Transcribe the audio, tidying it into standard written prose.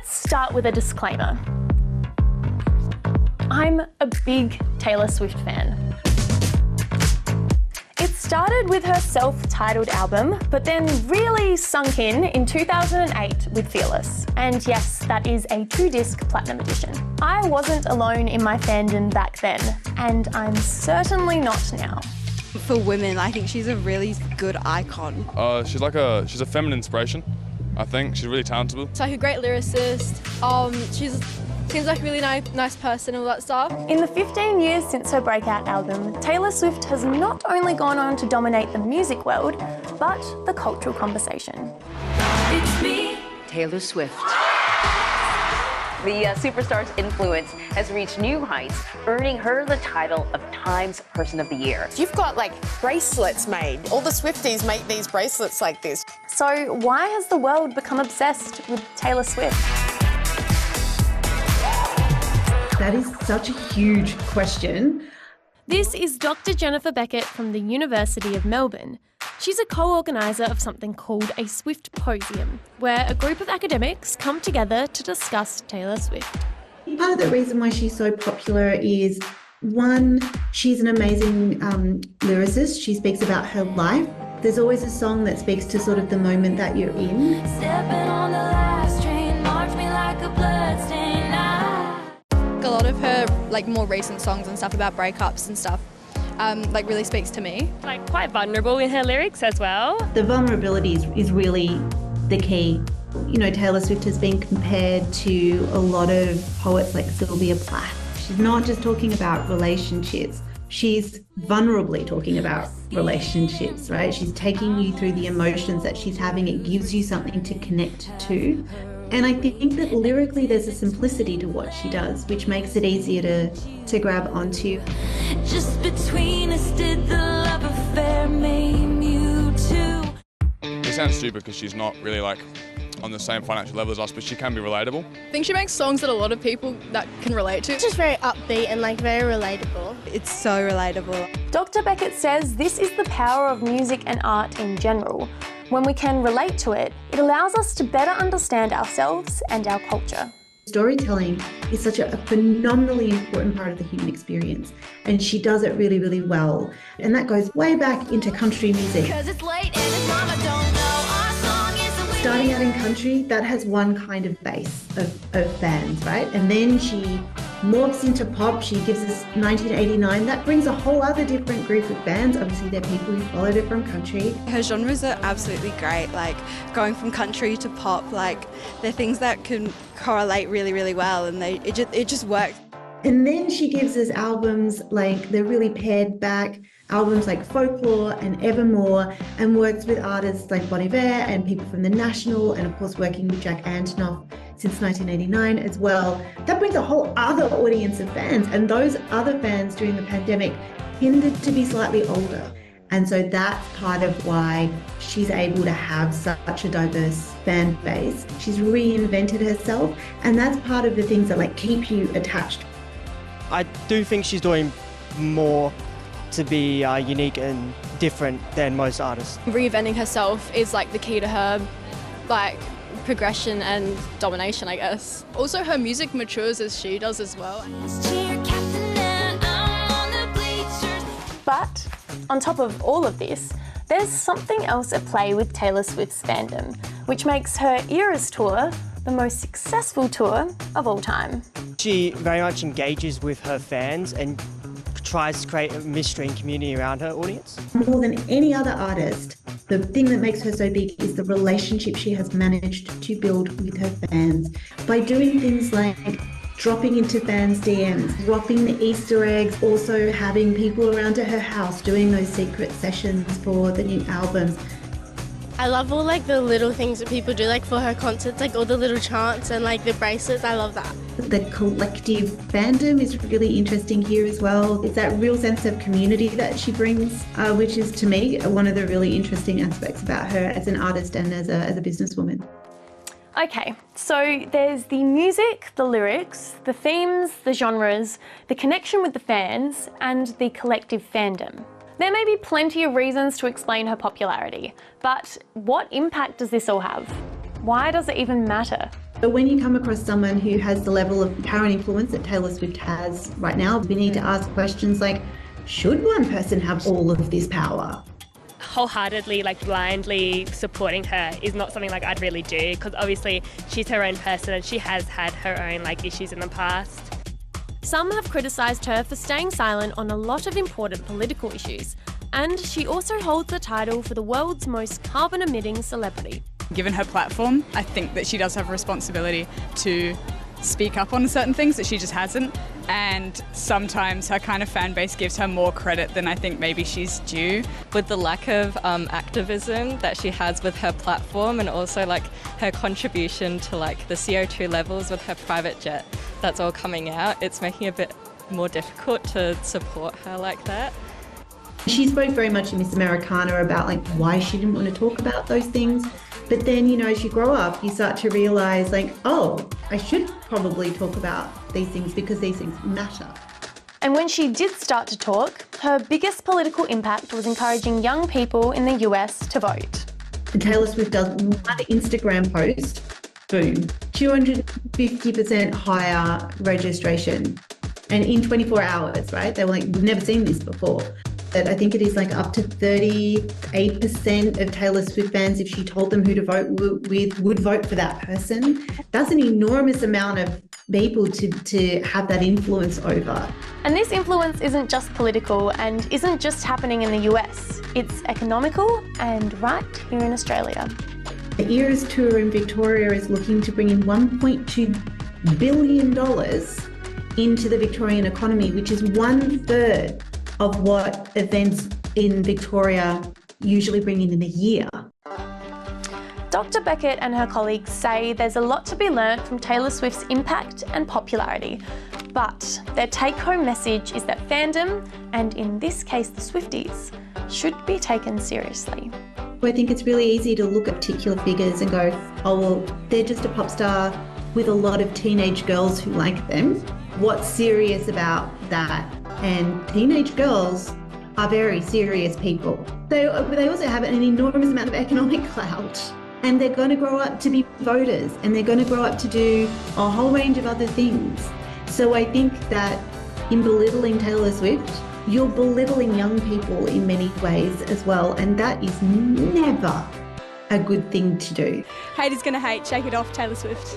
Let's start with a disclaimer. I'm a big Taylor Swift fan. It started with her self-titled album, but then really sunk in 2008 with Fearless. And yes, that is a 2-disc platinum edition. I wasn't alone in my fandom back then, and I'm certainly not now. For women, I think she's a really good icon. She's a feminine inspiration, I think. She's really talented. She's like a great lyricist. Seems like a really nice person and all that stuff. In the 15 years since her breakout album, Taylor Swift has not only gone on to dominate the music world, but the cultural conversation. It's me, Taylor Swift. The superstar's influence has reached new heights, earning her the title of Time's Person of the Year. You've got like bracelets made. All the Swifties make these bracelets like this. So why has the world become obsessed with Taylor Swift? That is such a huge question. This is Dr. Jennifer Beckett from the University of Melbourne. She's a co-organiser of something called a Swiftposium, where a group of academics come together to discuss Taylor Swift. Part of the reason why she's so popular is, one, she's an amazing lyricist. She speaks about her life. There's always a song that speaks to sort of the moment that you're in. Stepping on the last train, march me like a bloodstain. A lot of her more recent songs and stuff about breakups and stuff really speaks to me. Quite vulnerable in her lyrics as well. The vulnerability is really the key. You know, Taylor Swift has been compared to a lot of poets like Sylvia Plath. She's not just talking about relationships. She's vulnerably talking about relationships, right? She's taking you through the emotions that she's having. It gives you something to connect to. And I think that lyrically there's a simplicity to what she does, which makes it easier to grab onto. Just between us did the love affair maim you too. It sounds stupid because she's not really on the same financial level as us, but she can be relatable. I think she makes songs that a lot of people that can relate to. It's just very upbeat and very relatable. It's so relatable. Dr. Beckett says this is the power of music and art in general. When we can relate to it, it allows us to better understand ourselves and our culture. Storytelling is such a phenomenally important part of the human experience, and she does it really, really well. And that goes way back into country music. It's late and his mama don't know our song is a Starting out in country, that has one kind of base of fans, right? And then she morphs into pop. She gives us 1989. That brings a whole other different group of fans. Obviously, they're people who followed it from country. Her genres are absolutely great, going from country to pop, they're things that can correlate really, really well, and it just works. And then she gives us albums they're really pared back, albums like Folklore and Evermore, and works with artists like Bon Iver and people from The National, and of course working with Jack Antonoff since 1989 as well. That brings a whole other audience of fans, and those other fans during the pandemic tended to be slightly older. And so that's part of why she's able to have such a diverse fan base. She's reinvented herself, and that's part of the things that keep you attached. I do think she's doing more to be unique and different than most artists. Reinventing herself is the key to her progression and domination, I guess. Also, her music matures as she does as well. But on top of all of this, there's something else at play with Taylor Swift's fandom, which makes her Eras tour the most successful tour of all time. She very much engages with her fans and tries to create a mystery and community around her audience. More than any other artist, the thing that makes her so big is the relationship she has managed to build with her fans by doing things like dropping into fans' DMs, dropping the Easter eggs, also having people around at her house doing those secret sessions for the new albums. I love all the little things that people do for her concerts, all the little chants and the bracelets. I love that. The collective fandom is really interesting here as well. It's that real sense of community that she brings, which is to me one of the really interesting aspects about her as an artist and as a businesswoman. Okay, so there's the music, the lyrics, the themes, the genres, the connection with the fans, and the collective fandom. There may be plenty of reasons to explain her popularity, but what impact does this all have? Why does it even matter? But when you come across someone who has the level of power and influence that Taylor Swift has right now, we need to ask questions like, should one person have all of this power? Wholeheartedly, like blindly supporting her is not something like I'd really do, because obviously she's her own person and she has had her own like issues in the past. Some have criticised her for staying silent on a lot of important political issues, and she also holds the title for the world's most carbon-emitting celebrity. Given her platform, I think that she does have a responsibility to speak up on certain things that she just hasn't, and sometimes her kind of fan base gives her more credit than I think maybe she's due. With the lack of activism that she has with her platform, and also like her contribution to like the CO2 levels with her private jet, that's all coming out, it's making it a bit more difficult to support her like that. She spoke very much in Miss Americana about like why she didn't want to talk about those things. But then, you know, as you grow up, you start to realise like, oh, I should probably talk about these things because these things matter. And when she did start to talk, her biggest political impact was encouraging young people in the US to vote. And Taylor Swift does one Instagram post, boom, 250% higher registration. And in 24 hours, right? They were like, we've never seen this before. But I think it is like up to 38% of Taylor Swift fans, if she told them who to vote with, would vote for that person. That's an enormous amount of people to have that influence over. And this influence isn't just political and isn't just happening in the US. It's economical and right here in Australia. The Eras Tour in Victoria is looking to bring in $1.2 billion into the Victorian economy, which is 1/3 of what events in Victoria usually bring in a year. Dr. Beckett and her colleagues say there's a lot to be learnt from Taylor Swift's impact and popularity, but their take-home message is that fandom, and in this case the Swifties, should be taken seriously. I think it's really easy to look at particular figures and go, oh, well, they're just a pop star with a lot of teenage girls who like them. What's serious about that? And teenage girls are very serious people. They also have an enormous amount of economic clout, and they're going to grow up to be voters, and they're going to grow up to do a whole range of other things. So I think that in belittling Taylor Swift, you're belittling young people in many ways as well, and that is never a good thing to do. Haters gonna hate, shake it off, Taylor Swift.